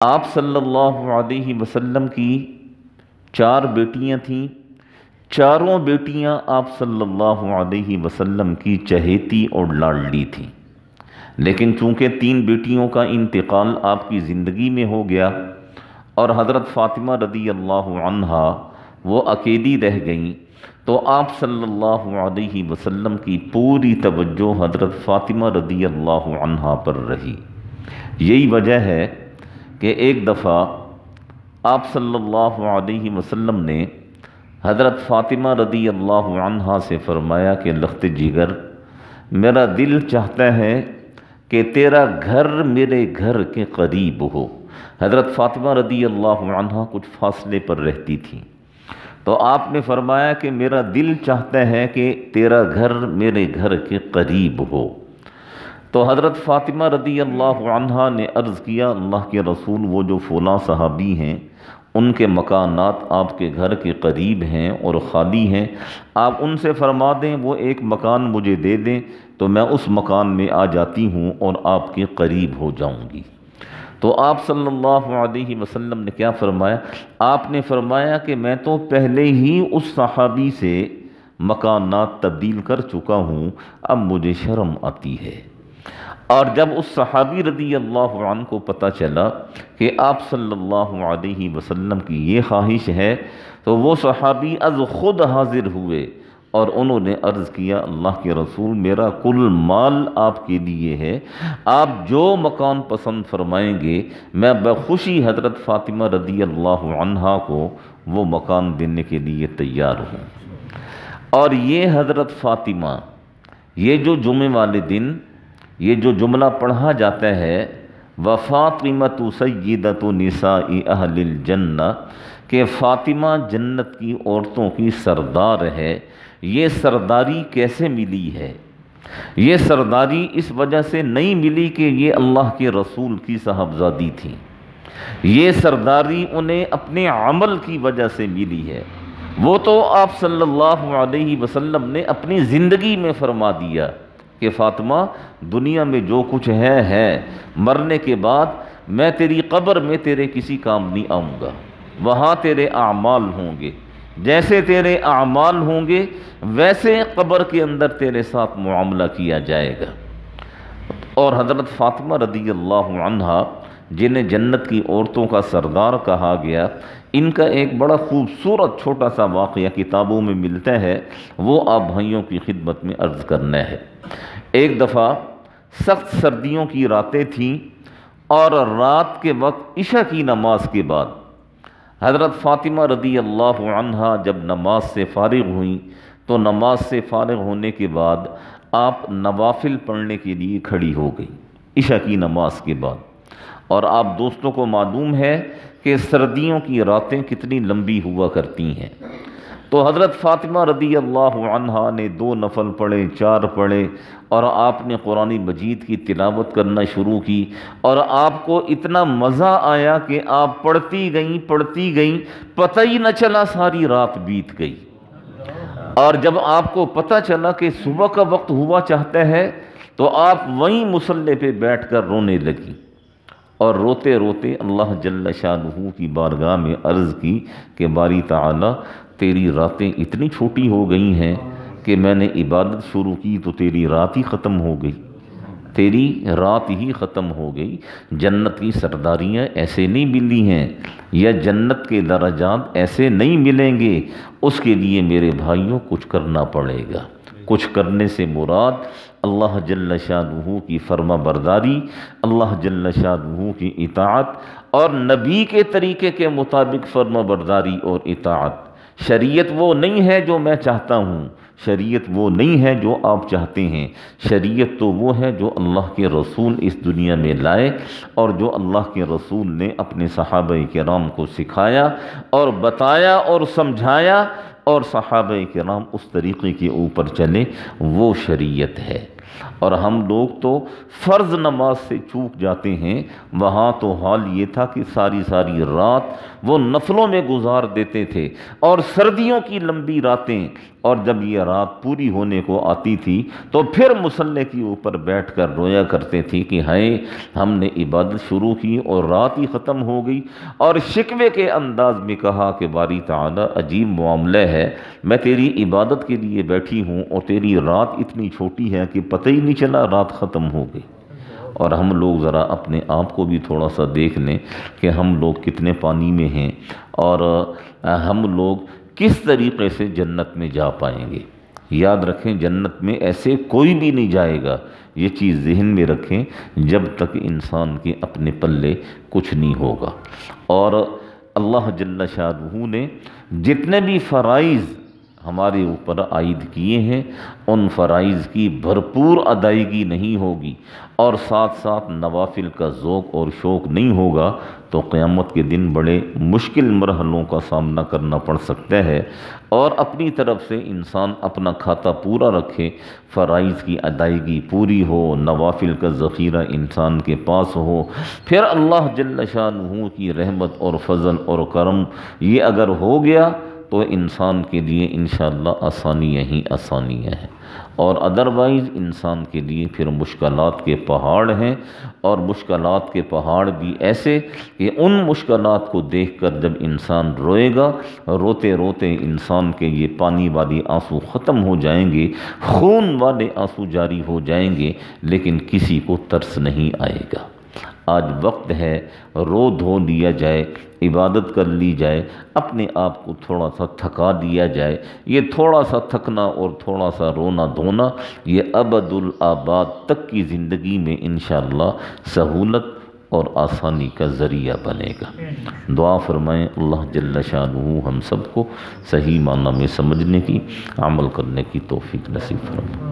آپ صلی اللہ علیہ وسلم کی 4 بیٹیاں تھیں۔ چاروں بیٹیاں آپ صلی اللہ علیہ وسلم کی چہیتی اور لاڈلی تھیں، لیکن چونکہ 3 بیٹیوں کا انتقال آپ کی زندگی میں ہو گیا اور حضرت فاطمہ رضی اللہ عنہا وہ اکیلی رہ گئیں، تو آپ صلی اللہ علیہ وسلم کی پوری توجہ حضرت فاطمہ رضی اللہ عنہا پر رہی۔ یہی وجہ ہے کہ ایک دفعہ آپ صلی اللہ علیہ وسلم نے حضرت فاطمہ رضی اللہ عنہا سے فرمایا کہ لخت جگر، میرا دل چاہتا ہے کہ تیرا گھر میرے گھر کے قریب ہو۔ حضرت فاطمہ رضی اللہ عنہا کچھ فاصلے پر رہتی تھیں، تو آپ نے فرمایا کہ میرا دل چاہتا ہے کہ تیرا گھر میرے گھر کے قریب ہو۔ تو حضرت فاطمہ رضی اللہ عنہا نے عرض کیا، اللہ کے رسول، وہ جو فلاں صحابی ہیں ان کے مکانات آپ کے گھر کے قریب ہیں اور خالی ہیں، آپ ان سے فرما دیں وہ ایک مکان مجھے دے دیں تو میں اس مکان میں آ جاتی ہوں اور آپ کے قریب ہو جاؤں گی۔ تو آپ صلی اللہ علیہ وسلم نے کیا فرمایا؟ آپ نے فرمایا کہ میں تو پہلے ہی اس صحابی سے مکانات تبدیل کر چکا ہوں، اب مجھے شرم آتی ہے۔ اور جب اس صحابی رضی اللہ عنہ کو پتہ چلا کہ آپ صلی اللہ علیہ وسلم کی یہ خواہش ہے، تو وہ صحابی از خود حاضر ہوئے اور انہوں نے عرض کیا، اللہ کے رسول، میرا کل مال آپ کے لیے ہے، آپ جو مکان پسند فرمائیں گے میں بخوشی حضرت فاطمہ رضی اللہ عنہا کو وہ مکان دینے کے لیے تیار ہوں۔ اور یہ حضرت فاطمہ، یہ جو جمعے والے دن یہ جو جملہ پڑھا جاتا ہے، وَفَاطِمَةُ سَيِّدَةُ نِسَاءِ أَهْلِ الْجَنَّةِ، کہ فاطمہ جنت کی عورتوں کی سردار ہے، یہ سرداری کیسے ملی ہے؟ یہ سرداری اس وجہ سے نہیں ملی کہ یہ اللہ کے رسول کی صاحبزادی تھی، یہ سرداری انہیں اپنے عمل کی وجہ سے ملی ہے۔ وہ تو آپ صلی اللہ علیہ وسلم نے اپنی زندگی میں فرما دیا کہ فاطمہ، دنیا میں جو کچھ ہے مرنے کے بعد میں تیری قبر میں تیرے کسی کام نہیں آؤں گا، وہاں تیرے اعمال ہوں گے، جیسے تیرے اعمال ہوں گے ویسے قبر کے اندر تیرے ساتھ معاملہ کیا جائے گا۔ اور حضرت فاطمہ رضی اللہ عنہا جنہیں جنت کی عورتوں کا سردار کہا گیا، ان کا ایک بڑا خوبصورت چھوٹا سا واقعہ کتابوں میں ملتا ہے، وہ آپ بھائیوں کی خدمت میں عرض کرنا ہے۔ ایک دفعہ سخت سردیوں کی راتیں تھیں اور رات کے وقت عشاء کی نماز کے بعد حضرت فاطمہ رضی اللہ عنہا جب نماز سے فارغ ہوئیں تو نماز سے فارغ ہونے کے بعد آپ نوافل پڑھنے کے لیے کھڑی ہو گئی عشاء کی نماز کے بعد۔ اور آپ دوستوں کو معلوم ہے کہ سردیوں کی راتیں کتنی لمبی ہوا کرتی ہیں، تو حضرت فاطمہ رضی اللہ عنہا نے 2 نفل پڑھے، 4 پڑھے، اور آپ نے قرآن مجید کی تلاوت کرنا شروع کی، اور آپ کو اتنا مزہ آیا کہ آپ پڑھتی گئیں، پتہ ہی نہ چلا ساری رات بیت گئی۔ اور جب آپ کو پتہ چلا کہ صبح کا وقت ہوا چاہتا ہے تو آپ وہیں مصلی پہ بیٹھ کر رونے لگی، اور روتے روتے اللہ جل شانہ کی بارگاہ میں عرض کی کہ باری تعالی، تیری راتیں اتنی چھوٹی ہو گئی ہیں کہ میں نے عبادت شروع کی تو تیری رات ہی ختم ہو گئی، تیری رات ہی ختم ہو گئی۔ جنت کی سرداریاں ایسے نہیں ملی ہیں، یا جنت کے درجات ایسے نہیں ملیں گے، اس کے لیے میرے بھائیوں کچھ کرنا پڑے گا۔ کچھ کرنے سے مراد اللہ جل شانہ کی فرما برداری، اللہ جل شانہ کی اطاعت، اور نبی کے طریقے کے مطابق فرما برداری اور اطاعت۔ شریعت وہ نہیں ہے جو میں چاہتا ہوں، شریعت وہ نہیں ہے جو آپ چاہتے ہیں، شریعت تو وہ ہے جو اللہ کے رسول اس دنیا میں لائے، اور جو اللہ کے رسول نے اپنے صحابہ کرام کو سکھایا اور بتایا اور سمجھایا، اور صحابہ کرام اس طریقے کے اوپر چلے، وہ شریعت ہے۔ اور ہم لوگ تو فرض نماز سے چوک جاتے ہیں، وہاں تو حال یہ تھا کہ ساری ساری رات وہ نفلوں میں گزار دیتے تھے، اور سردیوں کی لمبی راتیں، اور جب یہ رات پوری ہونے کو آتی تھی تو پھر مصلے کے اوپر بیٹھ کر رویا کرتے تھے کہ ہائے ہم نے عبادت شروع کی اور رات ہی ختم ہو گئی، اور شکوے کے انداز میں کہا کہ باری تعالیٰ عجیب معاملہ ہے، میں تیری عبادت کے لیے بیٹھی ہوں اور تیری رات اتنی چھوٹی ہے کہ پتہ ہی نہیں چلا رات ختم ہو گئی۔ اور ہم لوگ ذرا اپنے آپ کو بھی تھوڑا سا دیکھ لیں کہ ہم لوگ کتنے پانی میں ہیں، اور ہم لوگ کس طریقے سے جنت میں جا پائیں گے۔ یاد رکھیں جنت میں ایسے کوئی بھی نہیں جائے گا، یہ چیز ذہن میں رکھیں، جب تک انسان کے اپنے پلے کچھ نہیں ہوگا۔ اور اللہ جل شانہ نے جتنے بھی فرائض ہمارے اوپر عائد کیے ہیں ان فرائض کی بھرپور ادائیگی نہیں ہوگی، اور ساتھ ساتھ نوافل کا ذوق اور شوق نہیں ہوگا، تو قیامت کے دن بڑے مشکل مرحلوں کا سامنا کرنا پڑ سکتا ہے۔ اور اپنی طرف سے انسان اپنا کھاتا پورا رکھے، فرائض کی ادائیگی پوری ہو، نوافل کا ذخیرہ انسان کے پاس ہو، پھر اللہ جل شانہ کی رحمت اور فضل اور کرم یہ اگر ہو گیا تو انسان کے لیے انشاءاللہ آسانیاں ہی آسانیاں ہیں، اور ادروائز انسان کے لیے پھر مشکلات کے پہاڑ ہیں، اور مشکلات کے پہاڑ بھی ایسے کہ ان مشکلات کو دیکھ کر جب انسان روئے گا، روتے روتے انسان کے یہ پانی والے آنسو ختم ہو جائیں گے، خون والے آنسو جاری ہو جائیں گے، لیکن کسی کو ترس نہیں آئے گا۔ آج وقت ہے رو دھو لیا جائے، عبادت کر لی جائے، اپنے آپ کو تھوڑا سا تھکا دیا جائے۔ یہ تھوڑا سا تھکنا اور تھوڑا سا رونا دھونا یہ ابد الآباد تک کی زندگی میں انشاءاللہ سہولت اور آسانی کا ذریعہ بنے گا۔ دعا فرمائیں اللہ جل شانہ ہم سب کو صحیح معنی میں سمجھنے کی، عمل کرنے کی توفیق نصیب فرمائے۔